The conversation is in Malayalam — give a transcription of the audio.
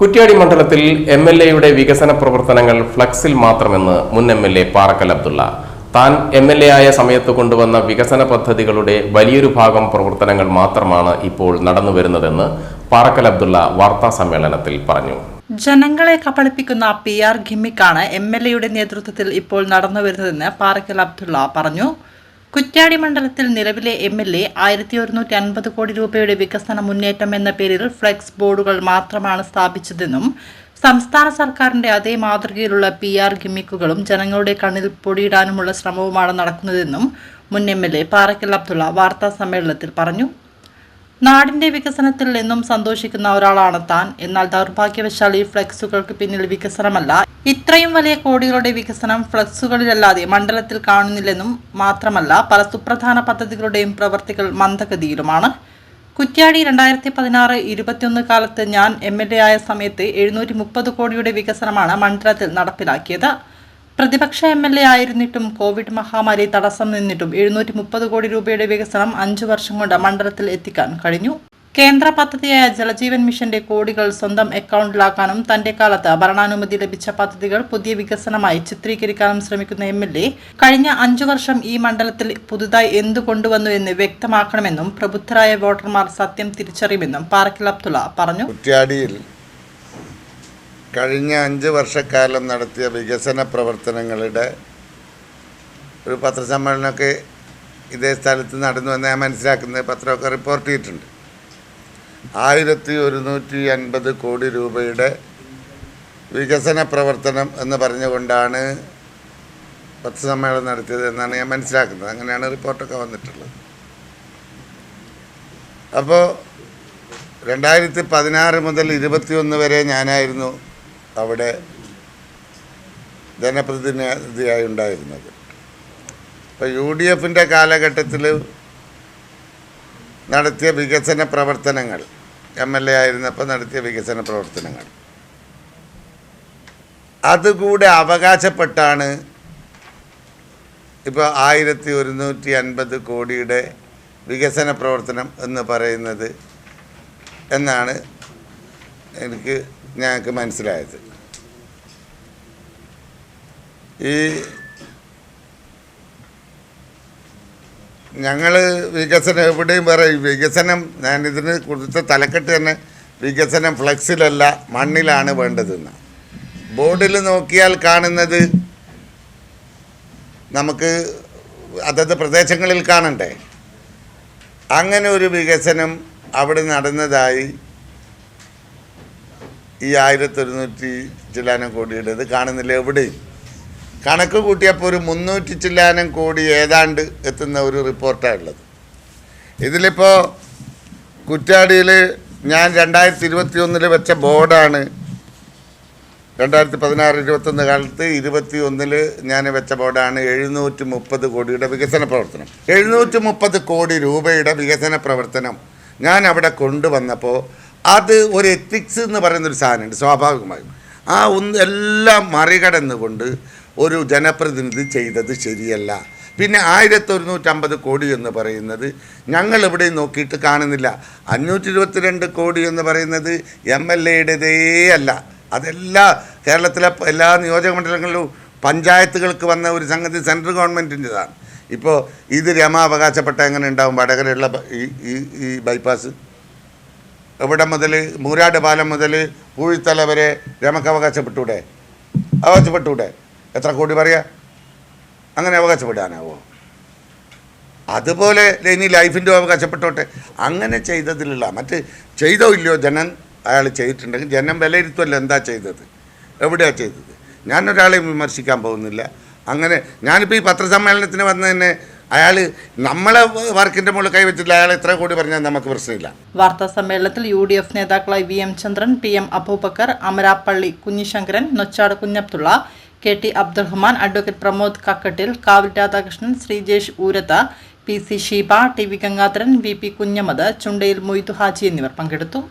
കുറ്റ്യാടി മണ്ഡലത്തിൽ എംഎൽഎയുടെ വികസന പ്രവർത്തനങ്ങൾ ഫ്ലക്സിൽ മാത്രമെന്ന് മുൻ എംഎൽഎ പാറക്കൽ അബ്ദുള്ള. താൻ എംഎൽഎ ആയ സമയത്ത് കൊണ്ടുവന്ന വികസന പദ്ധതികളുടെ വലിയൊരു ഭാഗം പ്രവർത്തനങ്ങൾ മാത്രമാണ് ഇപ്പോൾ നടന്നുവരുന്നതെന്ന് പാറക്കൽ അബ്ദുള്ള വാർത്താ സമ്മേളനത്തിൽ പറഞ്ഞു. ജനങ്ങളെ കബളിപ്പിക്കുന്ന PR ഗിമ്മിക്കാണ് എംഎൽഎയുടെ നേതൃത്വത്തിൽ ഇപ്പോൾ നടന്നുവരുന്നതെന്ന് പാറക്കൽ അബ്ദുള്ള പറഞ്ഞു. കുറ്റ്യാടി മണ്ഡലത്തിൽ നിലവിലെ MLA 1150 കോടി രൂപയുടെ വികസന മുന്നേറ്റം എന്ന പേരിൽ ഫ്ലെക്സ് ബോർഡുകൾ മാത്രമാണ് സ്ഥാപിച്ചതെന്നും സംസ്ഥാന സർക്കാരിന്റെ അതേ മാതൃകയിലുള്ള PR ഗിമ്മിക്കുകളും ജനങ്ങളുടെ കണ്ണിൽ പൊടിയിടാനുമുള്ള ശ്രമവുമാണ് നടക്കുന്നതെന്നും മുൻ MLA പാറക്കൽ അബ്ദുള്ള വാർത്താ സമ്മേളനത്തിൽ പറഞ്ഞു. നാടിന്റെ വികസനത്തിൽ എന്നും സന്തോഷിക്കുന്ന ഒരാളാണ് താൻ. എന്നാൽ ദൗർഭാഗ്യവശാൽ ഈ ഫ്ലെക്സുകൾക്ക് പിന്നിൽ വികസനമല്ല, ഇത്രയും വലിയ കോടികളുടെ വികസനം ഫ്ലെക്സുകളിലല്ലാതെ മണ്ഡലത്തിൽ കാണുന്നില്ലെന്നും മാത്രമല്ല പല സുപ്രധാന പദ്ധതികളുടെയും പ്രവർത്തികൾ മന്ദഗതിയിലുമാണ്. കുറ്റ്യാടി 2016-21 കാലത്ത് ഞാൻ MLA ആയ സമയത്ത് 730 കോടിയുടെ വികസനമാണ് മണ്ഡലത്തിൽ നടപ്പിലാക്കിയത്. പ്രതിപക്ഷ MLA ആയിരുന്നിട്ടും കോവിഡ് മഹാമാരി തടസ്സം നിന്നിട്ടും 730 കോടി രൂപയുടെ വികസനം 5 വർഷം കൊണ്ട് മണ്ഡലത്തിൽ എത്തിക്കാൻ കഴിഞ്ഞു. കേന്ദ്ര പദ്ധതിയായ ജലജീവൻ മിഷന്റെ കോടികൾ സ്വന്തം അക്കൗണ്ടിലാക്കാനും തന്റെ കാലത്ത് ഭരണാനുമതി ലഭിച്ച പദ്ധതികൾ പുതിയ വികസനമായി ചിത്രീകരിക്കാനും ശ്രമിക്കുന്ന MLA കഴിഞ്ഞ 5 വർഷം ഈ മണ്ഡലത്തിൽ പുതുതായി എന്തു കൊണ്ടുവന്നു എന്ന് വ്യക്തമാക്കണമെന്നും പ്രബുദ്ധരായ വോട്ടർമാർ സത്യം തിരിച്ചറിയുമെന്നും പാറക്കൽ അബ്ദുള്ള പറഞ്ഞു. കഴിഞ്ഞ 5 വർഷക്കാലം നടത്തിയ വികസന പ്രവർത്തനങ്ങളുടെ ഒരു പത്രസമ്മേളനമൊക്കെ ഇതേ സ്ഥലത്ത് നടന്നു എന്ന് ഞാൻ മനസ്സിലാക്കുന്നത് പത്രമൊക്കെ റിപ്പോർട്ട് ചെയ്തിട്ടുണ്ട്. 1150 കോടി രൂപയുടെ വികസന പ്രവർത്തനം എന്ന് പറഞ്ഞുകൊണ്ടാണ് പത്രസമ്മേളനം നടത്തിയത് എന്നാണ് ഞാൻ മനസ്സിലാക്കുന്നത്. അങ്ങനെയാണ് റിപ്പോർട്ടൊക്കെ വന്നിട്ടുള്ളത്. അപ്പോൾ 2016 മുതൽ 21 വരെ ഞാനായിരുന്നു അവിടെ ജനപ്രതിനിധിയായി ഉണ്ടായിരുന്നത്. ഇപ്പോൾ UDFൻ്റെ കാലഘട്ടത്തിൽ നടത്തിയ വികസന പ്രവർത്തനങ്ങൾ, MLA ആയിരുന്നപ്പോൾ നടത്തിയ വികസന പ്രവർത്തനങ്ങൾ അതുകൂടെ അവകാശപ്പെട്ടാണ് ഇപ്പോൾ 1150 കോടിയുടെ വികസന പ്രവർത്തനം എന്ന് പറയുന്നത് എന്നാണ് ഞങ്ങൾക്ക് മനസ്സിലായത്. ഈ ഞങ്ങൾ വികസനം എവിടെയും പറയും, വികസനം ഞാനിതിന് കൊടുത്ത തലക്കെട്ട് തന്നെ വികസനം ഫ്ലെക്സിലല്ല മണ്ണിലാണ് വേണ്ടതെന്ന്. ബോർഡിൽ നോക്കിയാൽ കാണുന്നത് നമുക്ക് അതത് പ്രദേശങ്ങളിൽ കാണണ്ടേ. അങ്ങനെ ഒരു വികസനം അവിടെ നടന്നതായി ഈ 1100 ചില്ലാനം കോടിയുടേത് കാണുന്നില്ല എവിടെയും. കണക്ക് കൂട്ടിയപ്പോൾ ഒരു 300 ചില്ലാനം കോടി ഏതാണ്ട് എത്തുന്ന ഒരു റിപ്പോർട്ടാണ് ഉള്ളത്. ഇതിലിപ്പോൾ കുറ്റ്യാടിയിൽ ഞാൻ 2021 വെച്ച ബോർഡാണ്. 2016-21 കാലത്ത് 21 ഞാൻ വെച്ച ബോർഡാണ് 730 കോടിയുടെ വികസന പ്രവർത്തനം. 730 കോടി രൂപയുടെ വികസന പ്രവർത്തനം ഞാൻ അവിടെ കൊണ്ടുവന്നപ്പോൾ അത് ഒരു എത്തിക്സ് എന്ന് പറയുന്നൊരു സാധനമുണ്ട്. സ്വാഭാവികമായും എല്ലാം മറികടന്നുകൊണ്ട് ഒരു ജനപ്രതിനിധി ചെയ്തത് ശരിയല്ല. പിന്നെ 1150 കോടി എന്ന് പറയുന്നത് ഞങ്ങളിവിടെ നോക്കിയിട്ട് കാണുന്നില്ല. 522 കോടി എന്ന് പറയുന്നത് MLAയുടേതേ അല്ല, അതെല്ലാം കേരളത്തിലെ എല്ലാ നിയോജക മണ്ഡലങ്ങളിലും പഞ്ചായത്തുകൾക്ക് വന്ന ഒരു സംഗതി സെൻട്രൽ ഗവൺമെൻറ്റിൻ്റെതാണ്. ഇപ്പോൾ ഇത് രമ അവകാശപ്പെട്ട എങ്ങനെ ഉണ്ടാവും? വടകരയുള്ള ഈ ബൈപ്പാസ് ഇവിടെ മുതൽ മൂരാട് പാലം മുതൽ പൂഴിത്തല വരെ രമക്ക് അവകാശപ്പെട്ടൂടെ? എത്ര കോടി പറയാ? അങ്ങനെ അവകാശപ്പെടാനാവോ? അതുപോലെ ഇനി ലൈഫിൻ്റെ അവകാശപ്പെട്ടോട്ടെ. അങ്ങനെ ചെയ്തതിലുള്ള മറ്റ് ചെയ്തോ ഇല്ലയോ ജനം അയാൾ ചെയ്തിട്ടുണ്ടെങ്കിൽ ജനം വിലയിരുത്തുമല്ലോ എന്താ ചെയ്തത്, എവിടെയാണ് ചെയ്തത്. ഞാനൊരാളെയും വിമർശിക്കാൻ പോകുന്നില്ല. അങ്ങനെ ഞാനിപ്പോൾ ഈ പത്രസമ്മേളനത്തിന് വന്നതന്നെ അയാൾ നമ്മളെ വർക്കിൻ്റെ മുകളിൽ കൈവച്ചില്ല, അയാൾ എത്ര കോടി പറഞ്ഞാൽ നമുക്ക് പ്രശ്നമില്ല. വാർത്താ സമ്മേളനത്തിൽ UDF നേതാക്കളായി VM Chandran, PM Aboobacker, Amarappally Kunhisankaran, Nochad Kunhabdulla, KT Abdurahman, advocate Pramod Kakkattil, Kavil Radhakrishnan, Sreejesh ഊരത്ത, PC Sheeba, TV Gangadharan, VP Kunhammad, ചുണ്ടയിൽ Moidu Haji എന്നിവർ പങ്കെടുത്തു.